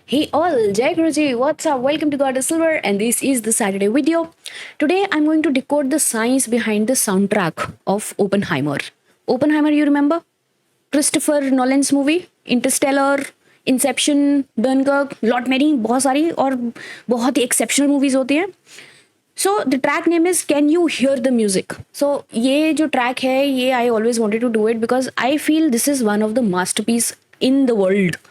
Hey all, Jai Guruji, what's up? Welcome to God of Silver, and this is the Saturday video. Today I'm going to decode the science behind the soundtrack of Oppenheimer. Oppenheimer, you remember? Christopher Nolan's movie, Interstellar, Inception, Dunkirk, lot many, बहुत सारी और बहुत ही exceptional movies होती हैं. So the track name is Can You Hear the Music? So ये जो track है ये I always wanted to do it because I feel this is one of the masterpiece in the world.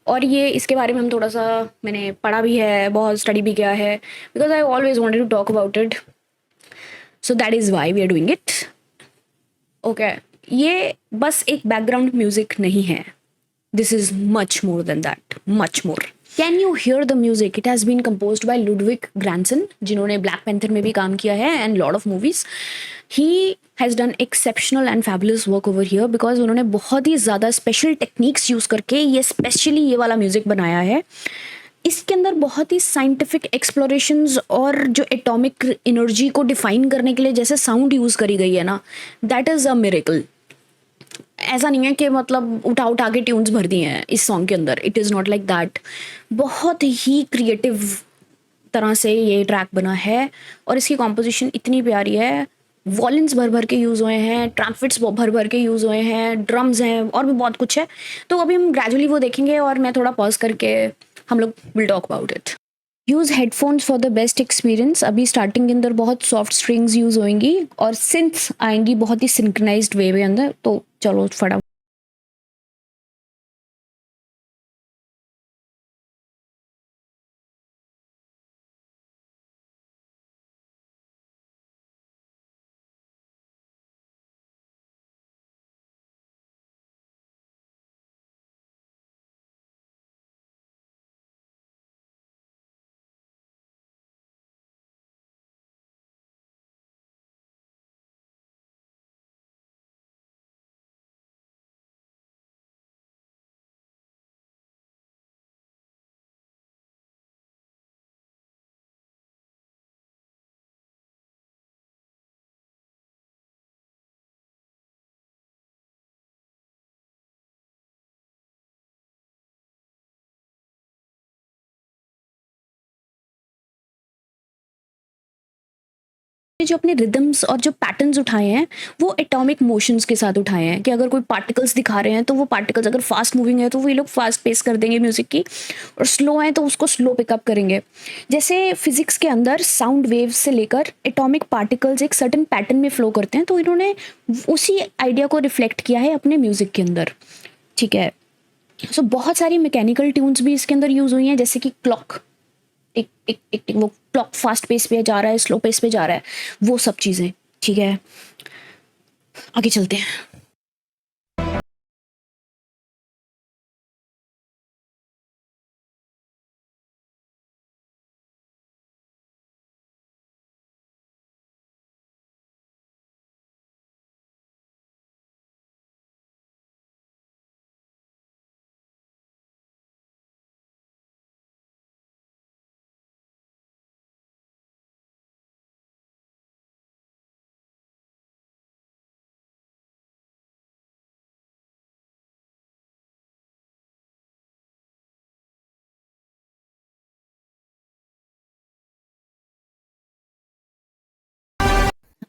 और ये इसके बारे में हम थोड़ा सा मैंने पढ़ा भी है, बहुत स्टडी भी किया है, because I always wanted to talk about it. So that is why we are doing it. Okay, ये बस एक बैकग्राउंड म्यूजिक नहीं है. This is much more than that, much more. Can you hear the music? It has been composed by Ludwig Goransson, जिन्होंने Black Panther में भी काम किया है and lot of movies. He has done exceptional and fabulous work over here because उन्होंने बहुत ही ज़्यादा special techniques use करके ये स्पेशली ये वाला म्यूज़िक बनाया है. इसके अंदर बहुत ही साइंटिफिक एक्सप्लोरेशंस और जो एटॉमिक एनर्जी को डिफाइन करने के लिए जैसे साउंड यूज़ करी गई है ना, दैट इज़ अ मिरेकल. ऐसा नहीं है कि मतलब उठा उठा के ट्यून्स भर दिए हैं इस सॉन्ग के अंदर. It is not like that. बहुत ही क्रिएटिव तरह से ये ट्रैक बना है और इसकी कॉम्पोजिशन इतनी प्यारी है. वॉलिन्स भर भर के यूज़ हुए हैं, ट्रम्पेट्स भर भर के यूज़ हुए हैं, ड्रम्स हैं और भी बहुत कुछ है. तो अभी हम ग्रेजुअली वो देखेंगे और मैं थोड़ा पॉज करके हम लोग will talk about it. Use headphones for the best experience. अभी स्टार्टिंग के अंदर बहुत सॉफ्ट स्ट्रिंग्स यूज़ होंगी और सिंथ्स आएंगी बहुत ही सिंक्रोनाइज्ड वे में अंदर. तो चलो फटाफट. जो अपने रिदम्स और जो पैटर्न्स उठाए हैं वो एटॉमिक मोशंस के साथ उठाए हैं कि अगर कोई पार्टिकल्स दिखा रहे हैं तो वो पार्टिकल्स अगर फास्ट मूविंग है तो वो ये लोग फास्ट पेस कर देंगे म्यूजिक की, और स्लो है तो उसको स्लो पिकअप करेंगे. जैसे फिजिक्स के अंदर साउंड वेव्स से लेकर एटॉमिक पार्टिकल्स एक सर्टन पैटर्न में फ्लो करते हैं, तो इन्होंने उसी आइडिया को रिफ्लेक्ट किया है अपने म्यूजिक के अंदर. ठीक है. सो बहुत सारी मैकेनिकल ट्यून्स भी इसके अंदर यूज हुई हैं, जैसे कि क्लॉक, टिक टिक टिक टिक, वो क्लॉक फास्ट पेस पे जा रहा है, स्लो पेस पे जा रहा है, वो सब चीज़ें. ठीक है, आगे चलते हैं.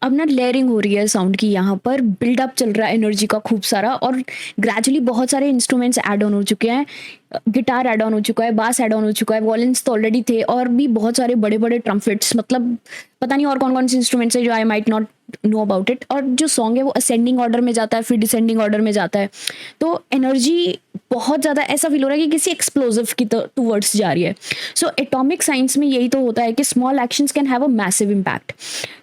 अब ना लेयरिंग हो रही है साउंड की, यहाँ पर बिल्डअप चल रहा है एनर्जी का खूब सारा, और ग्रेजुअली बहुत सारे इंस्ट्रूमेंट्स ऐड ऑन हो चुके हैं. गिटार ऐड ऑन हो चुका है, बास ऐड ऑन हो चुका है, वॉलिन्स तो ऑलरेडी थे, और भी बहुत सारे बड़े बड़े ट्रम्पेट्स, मतलब पता नहीं और कौन कौन से इंस्ट्रूमेंट्स है जो I might not know about it. और जो सॉन्ग है वो असेंडिंग ऑर्डर में जाता है, फिर डिसेंडिंग ऑर्डर में जाता है. तो एनर्जी बहुत ज़्यादा ऐसा फील हो रहा है कि किसी एक्सप्लोजिव की टूवर्ड्स जा रही है. सो एटॉमिक साइंस में यही तो होता है कि small actions can have a massive impact.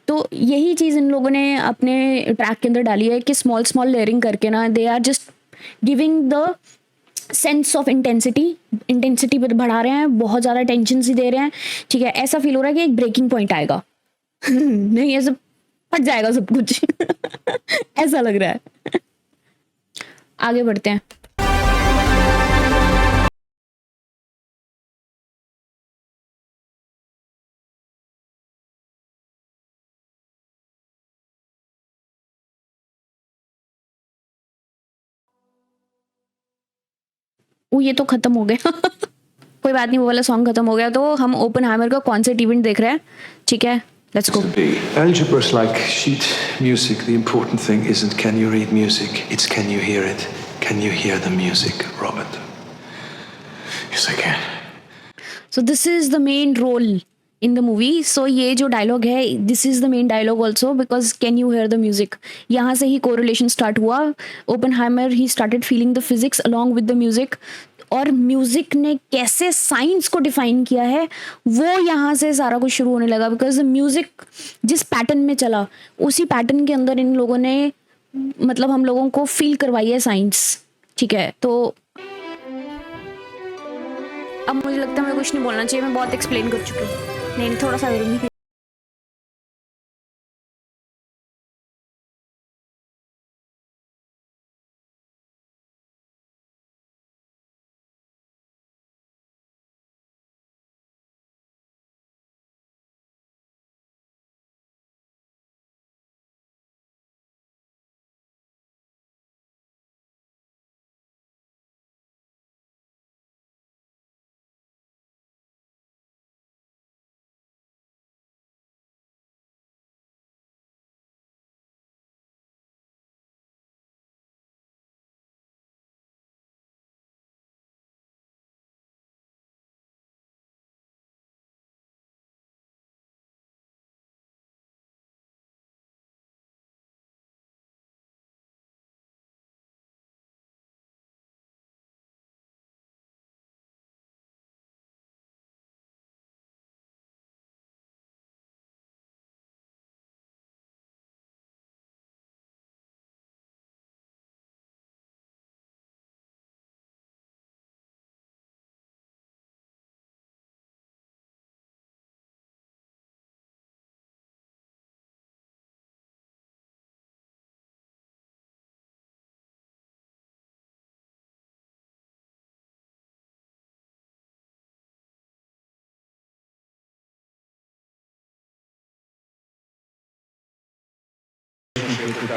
तो यही चीज़ इन लोगों ने अपने ट्रैक के अंदर डाली है कि स्मॉल स्मॉल लेयरिंग करके ना they are just giving the sense of intensity. Intensity बढ़ा रहे हैं, बहुत ज़्यादा टेंशन सी दे रहे हैं. ठीक है, ऐसा फील हो रहा है कि एक ब्रेकिंग पॉइंट आएगा. नहीं, ऐसा फट जाएगा सब कुछ. ऐसा लग रहा है. आगे बढ़ते हैं. वो ये तो खत्म हो गया. कोई बात नहीं, वो वाला सॉन्ग खत्म हो गया, तो हम ओपनहाइमर का कॉन्सर्ट इवेंट देख रहे हैं, ठीक है, let's go. Algebra is like sheet music. The important thing isn't can you read music, it's can you hear it. Can you hear the music, Robert? Yes, I can. So this is the main role in the movie. So ये जो dialogue है, this is the main dialogue also because can you hear the music, यहाँ से ही correlation start हुआ. Oppenheimer he started feeling the physics along with the music, और music ने कैसे science को डिफाइन किया है वो यहाँ से सारा कुछ शुरू होने लगा. बिकॉज म्यूजिक जिस पैटर्न में चला उसी पैटर्न के अंदर इन लोगों ने मतलब हम लोगों को फील करवाई है साइंस, ठीक है. तो अब मुझे लगता है मैं कुछ नहीं बोलना चाहिए, मैं बहुत एक्सप्लेन कर चुकी हूँ. नहीं थोड़ा सा करूँगी.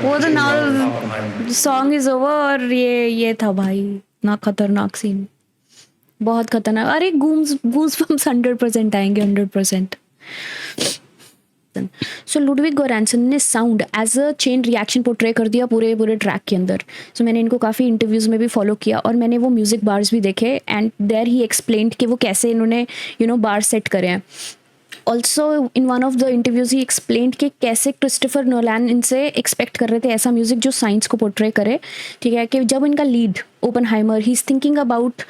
वो तो नाउ सॉन्ग इज ओवर और ये था भाई ना खतरनाक सीन, बहुत खतरनाक. अरे गूम्स गूज़बम्प्स 100% आएंगे, 100%. सो लुडविग गोरांसन ने sound as a chain reaction portray कर दिया पूरे पूरे ट्रैक के अंदर. सो मैंने इनको काफ़ी इंटरव्यूज़ में भी फॉलो किया और मैंने वो म्यूज़िक बार्स भी देखे एंड देयर ही एक्सप्लेन्ड कि वो कैसे इन्होंने बार सेट करे हैं. Also in one of the interviews he explained कि कैसे क्रिस्टोफर नोलान इनसे एक्सपेक्ट कर रहे थे ऐसा म्यूजिक जो साइंस को पोर्ट्रे करे, ठीक है. कि जब इनका lead Oppenheimer he is thinking about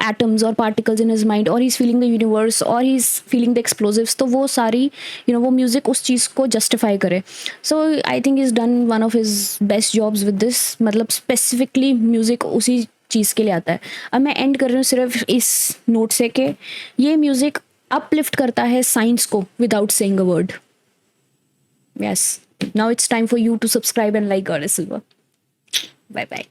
atoms or particles in his mind, or he's feeling the universe, or he's feeling the explosives, तो वो सारी वो म्यूजिक उस चीज़ को जस्टिफाई करे. So I think is done one of his best jobs with this. मतलब specifically music उसी चीज़ के लिए आता है. अब मैं एंड कर रही हूँ सिर्फ इस नोट से कि ये म्यूजिक अपलिफ्ट करता है साइंस को without saying a word. Yes, now it's time for you to subscribe and like Goddess Silver. Bye bye.